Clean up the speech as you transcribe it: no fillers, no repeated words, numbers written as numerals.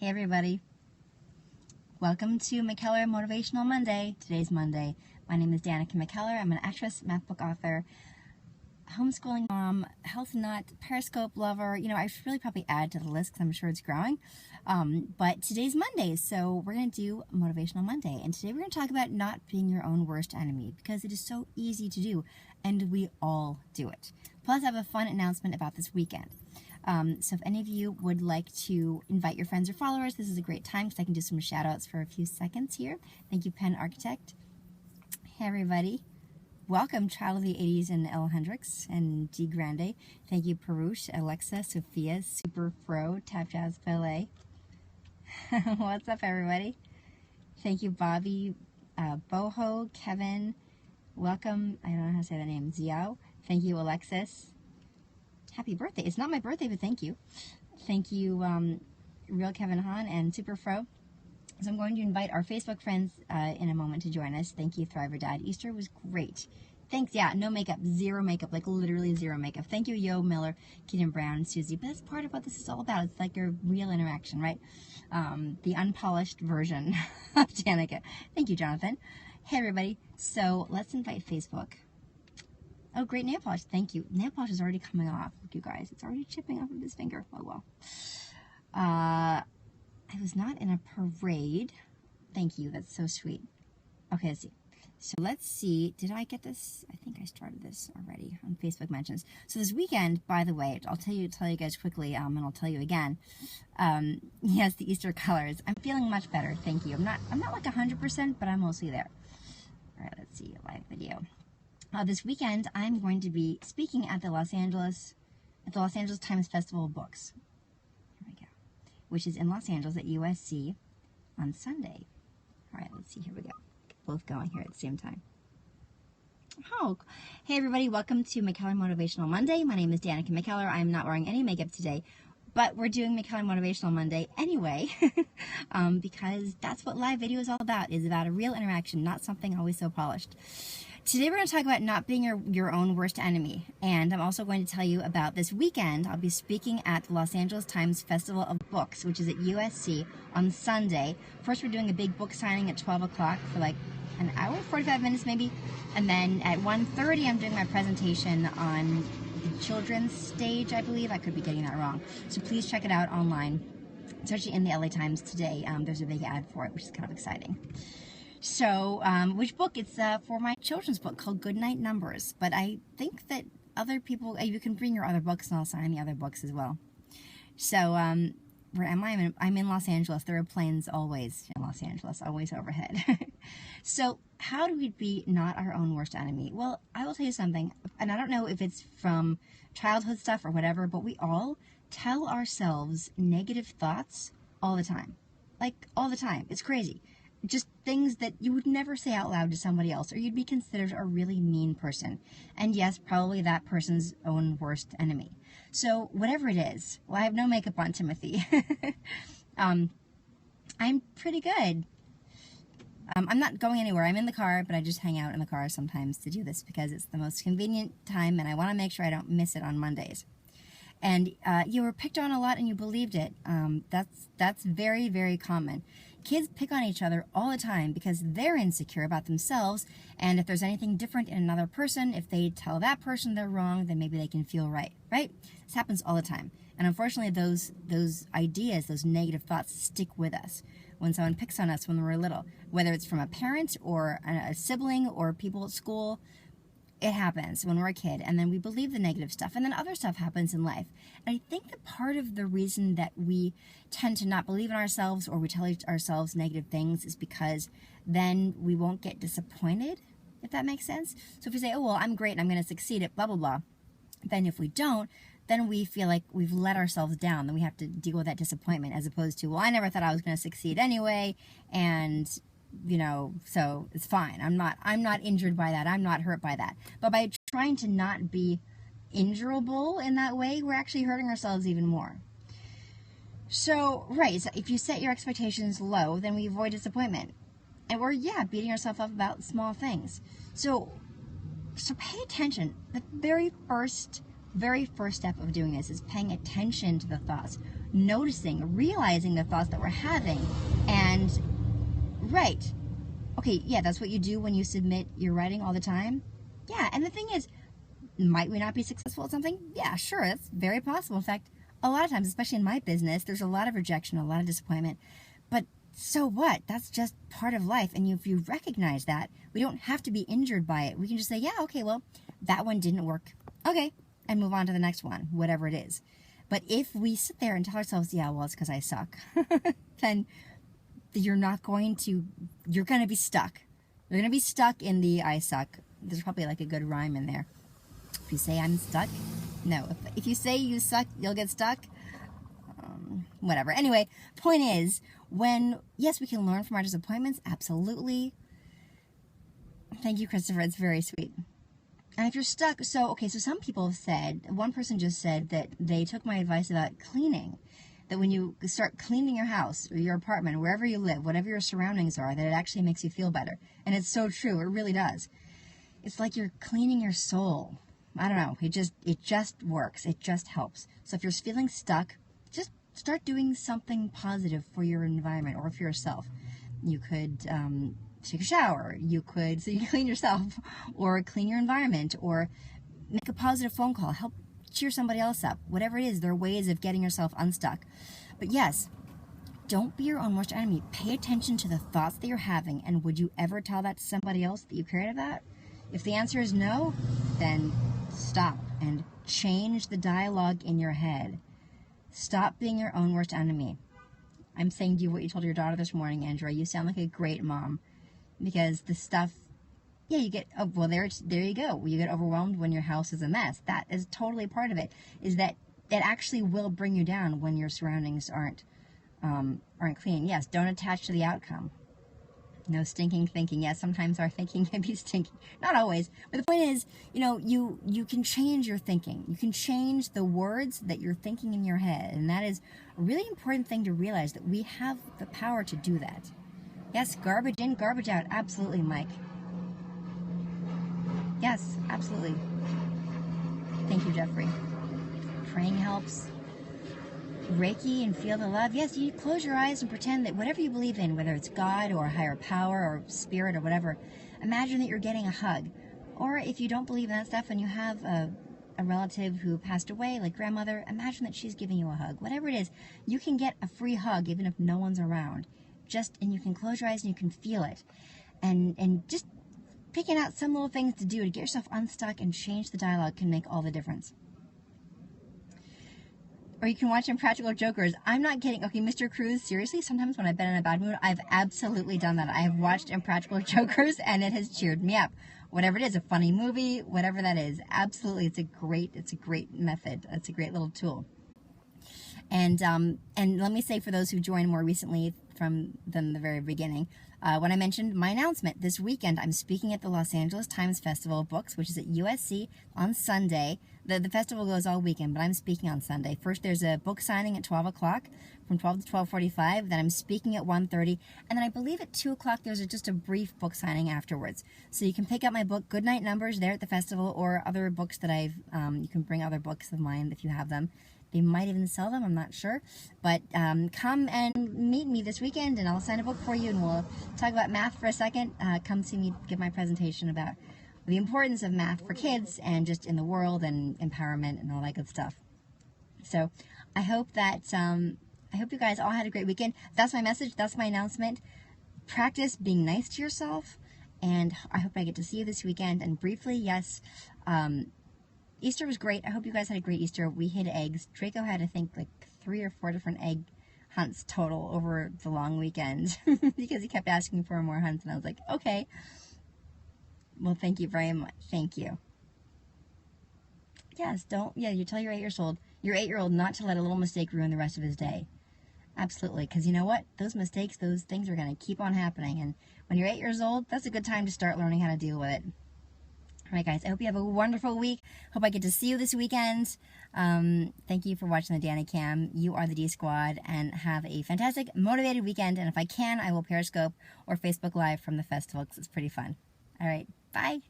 Hey everybody, welcome to McKellar Motivational Monday. Today's Monday. My name is Danica McKellar. I'm an actress, math book author, homeschooling mom, health nut, Periscope lover. I should really probably add to the list because I'm sure it's growing. But today's Monday, so we're going to do Motivational Monday. And today we're going to talk about not being your own worst enemy because it is so easy to do and we all do it. Plus I have a fun announcement about this weekend. So if any of you would like to invite your friends or followers, this is a great time because I can do some shout outs for a few seconds here. Thank you, Penn Architect. Hey everybody. Welcome, Child of the 80s and L. Hendricks and D. Grande. Thank you, Perush, Alexa, Sophia, Super Fro, Tap Jazz Ballet. What's up, everybody? Thank you, Bobby, Boho, Kevin. Welcome, I don't know how to say that name, Ziao. Thank you, Alexis. Happy birthday. It's not my birthday, but thank you. Thank you, Real Kevin Han and Super Fro. So I'm going to invite our Facebook friends in a moment to join us. Thank you, Thriver Dad. Easter was great. Thanks. Yeah, no makeup, zero makeup, like literally zero makeup. Thank you, Yo Miller, Keaton Brown, Susie. But that's part of what this is all about. It's like a real interaction, right? The unpolished version of Danica. Thank you, Jonathan. Hey, everybody. So let's invite Facebook. Oh, great nail polish. Thank you. Nail polish is already coming off. Look, you guys. It's already chipping off of his finger. Oh, well. I was not in a parade. Thank you. That's so sweet. Okay, let's see. So let's see. Did I get this? I think I started this already on Facebook mentions. So this weekend, by the way, I'll tell you guys quickly, and I'll tell you again. Yes, the Easter colors. I'm feeling much better. Thank you. I'm not like 100%, but I'm mostly there. All right, let's see. Live video. This weekend, I'm going to be speaking at the Los Angeles Times Festival of Books. Here we go. Which is in Los Angeles at USC on Sunday. All right, let's see. Here we go. Both going here at the same time. Oh, hey everybody. Welcome to McKellar Motivational Monday. My name is Danica McKellar. I'm not wearing any makeup today, but we're doing McKellar Motivational Monday anyway, because that's what live video is all about. It's about a real interaction, not something always so polished. Today we're going to talk about not being your own worst enemy, and I'm also going to tell you about this weekend. I'll be speaking at the Los Angeles Times Festival of Books, which is at USC on Sunday. First, we're doing a big book signing at 12 o'clock for like an hour, 45 minutes maybe, and then at 1:30 I'm doing my presentation on the children's stage, I believe. I could be getting that wrong, so please check it out online. It's actually in the LA Times today. There's a big ad for it, which is kind of exciting. So, which book? It's for my children's book called Goodnight Numbers. But I think that other people, you can bring your other books and I'll sign the other books as well. So, where am I? I'm in Los Angeles. There are planes always in Los Angeles, always overhead. So, how do we be not our own worst enemy? Well, I will tell you something, and I don't know if it's from childhood stuff or whatever, but we all tell ourselves negative thoughts all the time. Like, all the time. It's crazy. Just things that you would never say out loud to somebody else, or you'd be considered a really mean person. And yes, probably that person's own worst enemy. So whatever it is, well, I have no makeup on, Timothy. I'm pretty good. I'm not going anywhere. I'm in the car, but I just hang out in the car sometimes to do this because it's the most convenient time, and I want to make sure I don't miss it on Mondays. And you were picked on a lot and you believed it. That's very, very common. Kids pick on each other all the time because they're insecure about themselves, and if there's anything different in another person, if they tell that person they're wrong, then maybe they can feel right? This happens all the time. And unfortunately, those ideas, those negative thoughts stick with us when someone picks on us when we're little, whether it's from a parent or a sibling or people at school. It happens when we're a kid, and then we believe the negative stuff, and then other stuff happens in life. And I think that part of the reason that we tend to not believe in ourselves or we tell ourselves negative things is because then we won't get disappointed, if that makes sense. So if we say, oh, well, I'm great and I'm going to succeed at blah, blah, blah, then if we don't, then we feel like we've let ourselves down. Then we have to deal with that disappointment as opposed to, well, I never thought I was going to succeed anyway, and so it's fine. I'm not injured by that. I'm not hurt by that. But by trying to not be injurable in that way, we're actually hurting ourselves even more. So, right, so if you set your expectations low, then we avoid disappointment. And we're, beating ourselves up about small things. So pay attention. The very first very first step of doing this is paying attention to the thoughts, noticing, realizing the thoughts that we're having, and right. Okay, yeah, that's what you do when you submit your writing all the time. Yeah, and the thing is, might we not be successful at something? Yeah, sure, that's very possible. In fact, a lot of times, especially in my business, there's a lot of rejection, a lot of disappointment. But so what? That's just part of life. And if you recognize that, we don't have to be injured by it. We can just say, yeah, okay, well, that one didn't work. Okay, and move on to the next one, whatever it is. But if we sit there and tell ourselves, yeah, well, it's because I suck, then you're going to be stuck. You're going to be stuck in the I suck. There's probably like a good rhyme in there. If you say I'm stuck, no. If you say you suck, you'll get stuck. Whatever. Anyway, point is, yes, we can learn from our disappointments. Absolutely. Thank you, Christopher. It's very sweet. And if you're stuck, so some people have said, one person just said that they took my advice about cleaning. That when you start cleaning your house or your apartment, wherever you live, whatever your surroundings are, that it actually makes you feel better. And it's so true. It really does. It's like you're cleaning your soul. I don't know. It just works. It just helps. So if you're feeling stuck, just start doing something positive for your environment or for yourself. You could take a shower. You could clean yourself or clean your environment or make a positive phone call. Help cheer somebody else up. Whatever it is, there are ways of getting yourself unstuck. But yes, don't be your own worst enemy. Pay attention to the thoughts that you're having, and would you ever tell that to somebody else that you cared about? If the answer is no, then stop and change the dialogue in your head. Stop being your own worst enemy. I'm saying to you what you told your daughter this morning, Andrea. You sound like a great mom. Because the stuff, yeah, you get, there you go. You get overwhelmed when your house is a mess. That is totally part of it, is that it actually will bring you down when your surroundings aren't clean. Yes, don't attach to the outcome. No stinking thinking. Yes, sometimes our thinking can be stinking. Not always. But the point is, you can change your thinking. You can change the words that you're thinking in your head. And that is a really important thing to realize, that we have the power to do that. Yes, garbage in, garbage out. Absolutely, Mike. Yes, absolutely. Thank you, Jeffrey. Praying helps. Reiki and feel the love. Yes, you close your eyes and pretend that whatever you believe in, whether it's God or a higher power or spirit or whatever, imagine that you're getting a hug. Or if you don't believe in that stuff and you have a relative who passed away, like grandmother, imagine that she's giving you a hug. Whatever it is, you can get a free hug even if no one's around. And you can close your eyes and you can feel it. And just picking out some little things to do to get yourself unstuck and change the dialogue can make all the difference. Or you can watch Impractical Jokers. I'm not kidding. Okay, Mr. Cruz, seriously, sometimes when I've been in a bad mood, I've absolutely done that. I have watched Impractical Jokers, and it has cheered me up. Whatever it is, a funny movie, whatever that is, absolutely, it's a great method. It's a great little tool. And let me say, for those who joined more recently from the very beginning, when I mentioned my announcement, this weekend I'm speaking at the Los Angeles Times Festival of Books, which is at USC on Sunday. The festival goes all weekend, but I'm speaking on Sunday. First, there's a book signing at 12 o'clock, from 12 to 12:45. Then I'm speaking at 1:30. And then I believe at 2 o'clock there's just a brief book signing afterwards. So you can pick up my book, Goodnight Numbers, there at the festival, or other books that you can bring other books of mine if you have them. They might even sell them, I'm not sure. But come and meet me this weekend, and I'll sign a book for you, and we'll talk about math for a second. Come see me give my presentation about the importance of math for kids and just in the world and empowerment and all that good stuff. So I hope that I hope you guys all had a great weekend. That's my message. That's my announcement. Practice being nice to yourself, and I hope I get to see you this weekend. And briefly, yes, Easter was great. I hope you guys had a great Easter. We hid eggs. Draco had, I think, like 3 or 4 different egg hunts total over the long weekend because he kept asking for more hunts, and I was like, okay. Well, thank you very much. Thank you. Yes, you tell your 8-year-old not to let a little mistake ruin the rest of his day. Absolutely, because you know what? Those mistakes, those things are going to keep on happening, and when you're 8 years old, that's a good time to start learning how to deal with it. All right, guys, I hope you have a wonderful week. Hope I get to see you this weekend. Thank you for watching the Danny Cam. You are the D Squad, and have a fantastic, motivated weekend. And if I can, I will Periscope or Facebook Live from the festival because it's pretty fun. All right, bye.